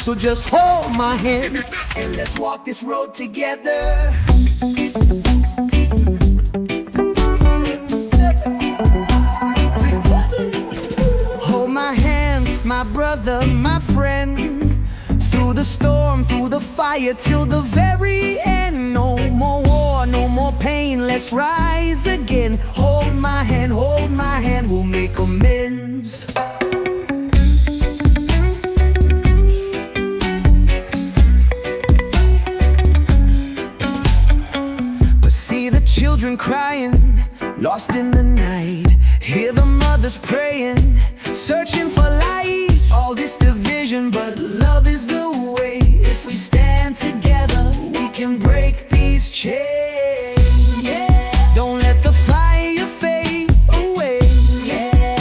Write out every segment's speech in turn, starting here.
So just hold my hand and let's walk this road together. Hold my hand, my brother, my friend, through the storm, through the fire, till the very end. No more war, no more pain, let's rise again. Hold my hand, we'll make amends. But see the children crying, lost in the night. Hear the mothers praying, searching for light. All this division, but love is the way. If we stand together, we can break these chains. Yeah. Don't let the fire fade away. Yeah.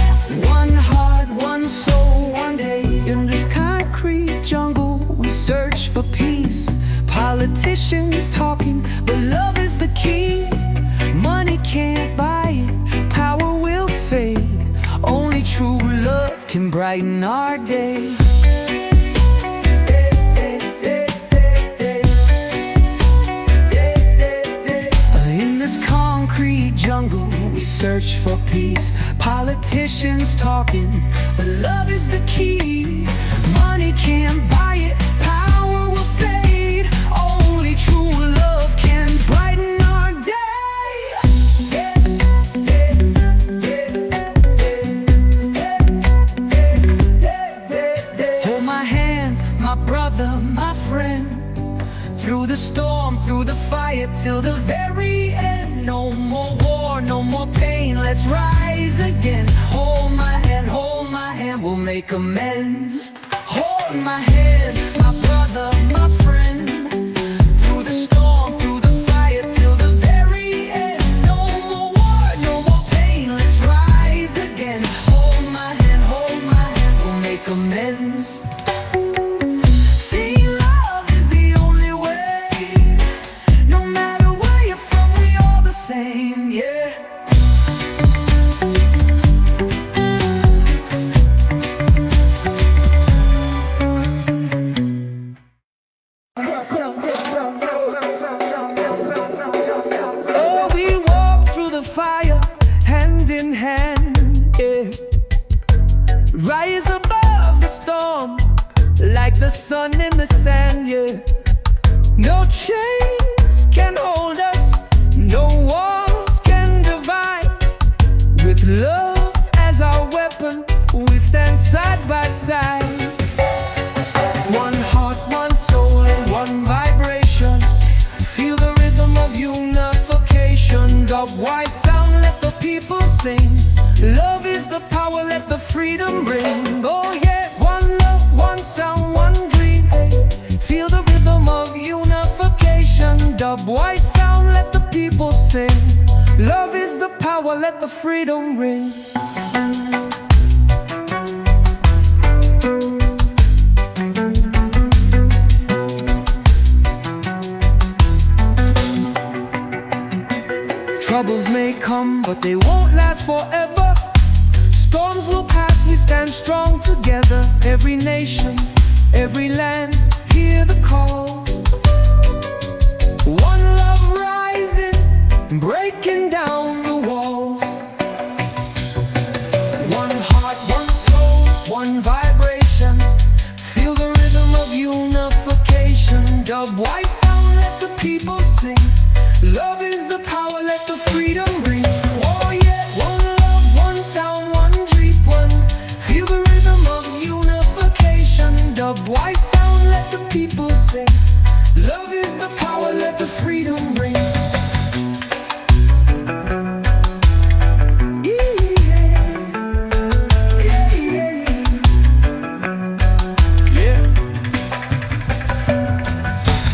One heart, one soul, one day. In this concrete jungle, we search for peace. Politicians talking, but love is the key. Money can't buy it, power will fade. Only true love can brighten our day. In this concrete jungle, we search for peace. Politicians talking, but love is the key. Money can't buy it, power will fade. Only true love can brighten our day. Hold my hand, my brother, my friend, through the storm, through the fire, till the very end. No more war, no more pain, let's rise again. Hold my hand, we'll make amends. Hold my hand, my brother, my friend, through the storm, through the fire, till the very end. No more war, no more pain, let's rise again. Hold my hand, we'll make amends. See, love is the only way. No matter where you're from, we all the same, yeah. Oh, we walk through the fire, hand in hand, yeah. Rise above the storm, like the sun in the sand, yeah. No chains can hold us, no walls can divide. With love as our weapon, we stand side by side. One heart, one soul, and one vibration. Feel the rhythm of unification. Dub-wise sound, let the people sing. Love is the power, let the freedom ring. Oh yeah, one love, one sound, one dream. Feel the rhythm of unification. Dub-wise sound, let the people sing. Love is the power, let the freedom ring. Troubles may come, but they won't last forever. Storms will pass, we stand strong together. Every nation, every land, hear the call. One love rising, breaking down the walls. One heart, one soul, one vibration. Feel the rhythm of unification. Dub-wise sound, let the people sing. Love is the power, let the freedom ring. Oh yeah, one love, one sound, one dream, one. Feel the rhythm of unification. Dub-wise sound, let the people sing. Love is the power, let the freedom ring.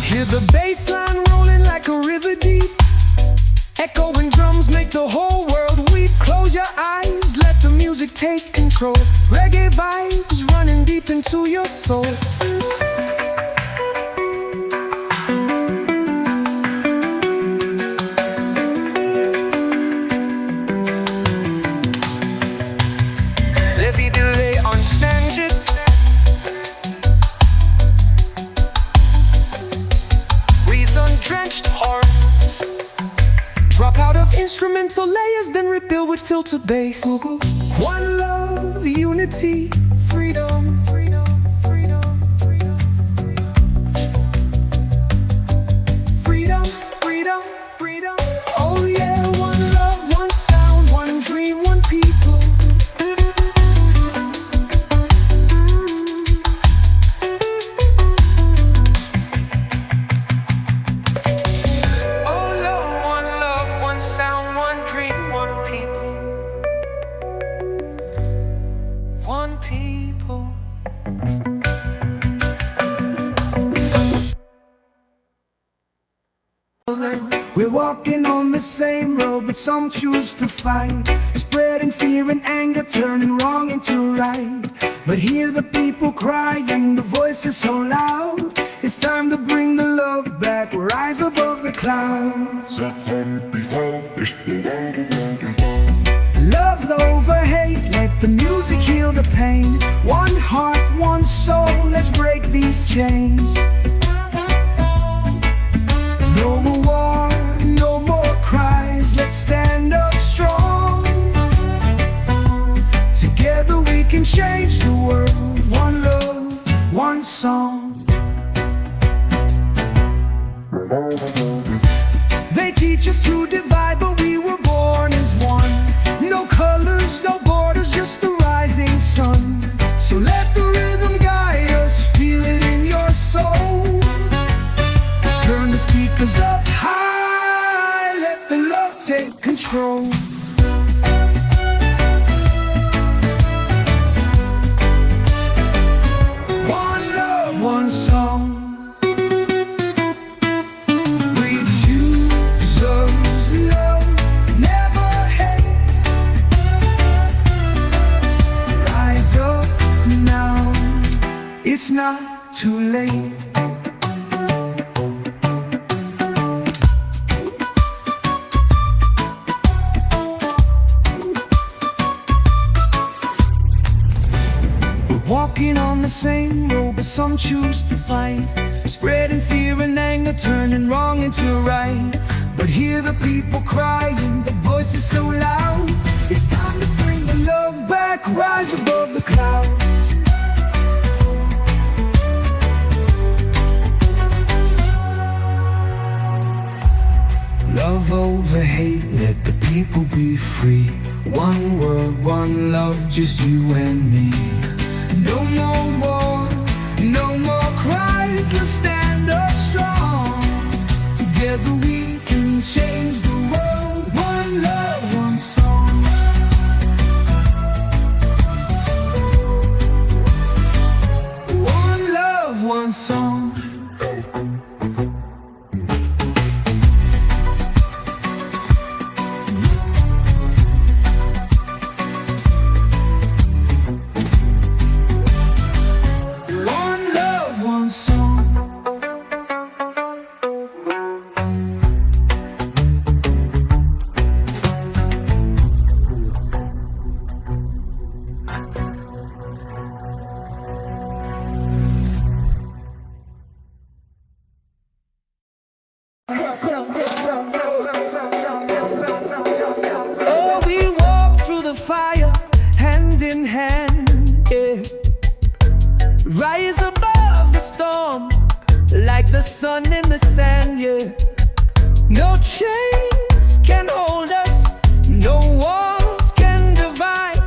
Hear the bass line rolling like a river deep. Echoing drums make the whole world weep. Close your eyes, let the music take control. Reggae vibes running deep into your soul. unfiltered bass. One love, unity, freedom, freedom, freedom, freedom, freedom, freedom, freedom. Oh yeah, one love, one sound, one dream, one people. Oh love, one sound, one dream, one people. One people. We're walking on the same road, but some choose to fight, spreading fear and anger, turning wrong into right. But hear the people crying, the voice is so loud. It's time to bring the love back, rise above the clouds. Love over hate, let the music heal the pain. One heart, one soul, let's break these chains. No more war, no more cries, let's stand up strong. Together we can change the world. One love, one song. They teach us to divide, but we were born as one. No colors, no borders, just the rising sun. So let the rhythm guide us, feel it in your soul. Turn the speakers up high, let the love take control. One love, one song. We choose love, never hate. Rise up now, it's not too late. Walking on the same road, but some choose to fight, spreading fear and anger, turning wrong into right. But hear the people crying, the voice is so loud. It's time to bring the love back, rise above the clouds. Love over hate, let the people be free. One world, one love, just you and me. No more war, no more cries, let's stand up strong. Together we can change the world. One love, one song. One love, one song. Oh, we walk through the fire, hand in hand, yeah. Rise above the storm, like the sun in the sand, yeah. No chains can hold us, no walls can divide.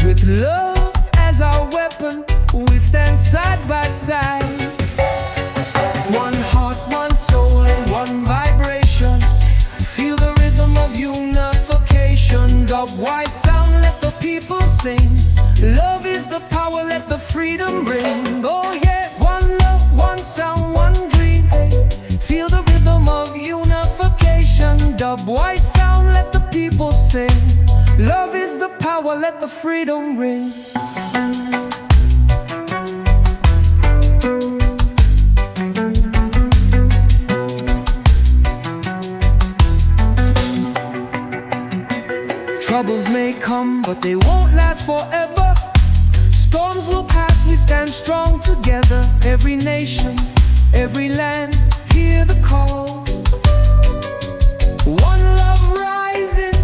With love as our weapon, we stand side by side. One heart, one soul, and one vibration. Feel the rhythm of unification. Dub-wise sound, let the people sing. Love is the power, let the freedom ring. Oh yeah, one love, one sound, one dream. Feel the rhythm of unification. Dub-wise sound, let the people sing. Love is the power, let the freedom ring. Troubles may come, but they won't last forever. Storms will pass, we stand strong together. Every nation, every land, hear the call. One love rising,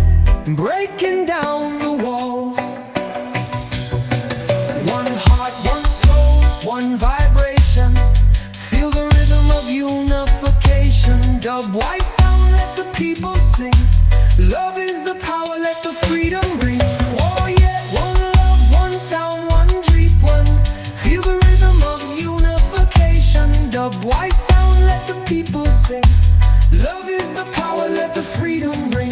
breaking down and vibration. Feel the rhythm of unification. Dub white sound, let the people sing. Love is the power, let the freedom ring. Oh yeah, one love, one sound, one dream, one. Feel the rhythm of unification. Dub white sound, let the people sing. Love is the power, let the freedom ring.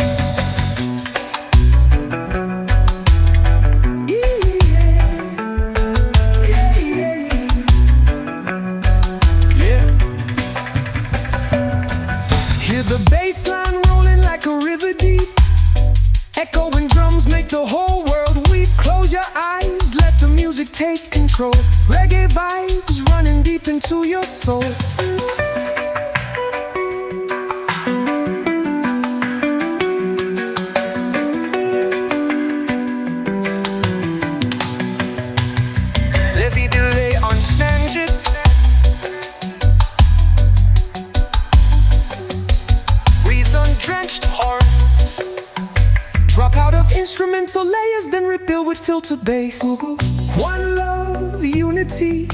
Hear the bass line rolling like a river deep. Echoing drums make the whole world weep. Close your eyes, let the music take control. Reggae vibes running deep into your soul. Levi delay on Snanjit. Drenched horns. Drop out of instrumental layers, then rebuild with filtered bass. One love, unity,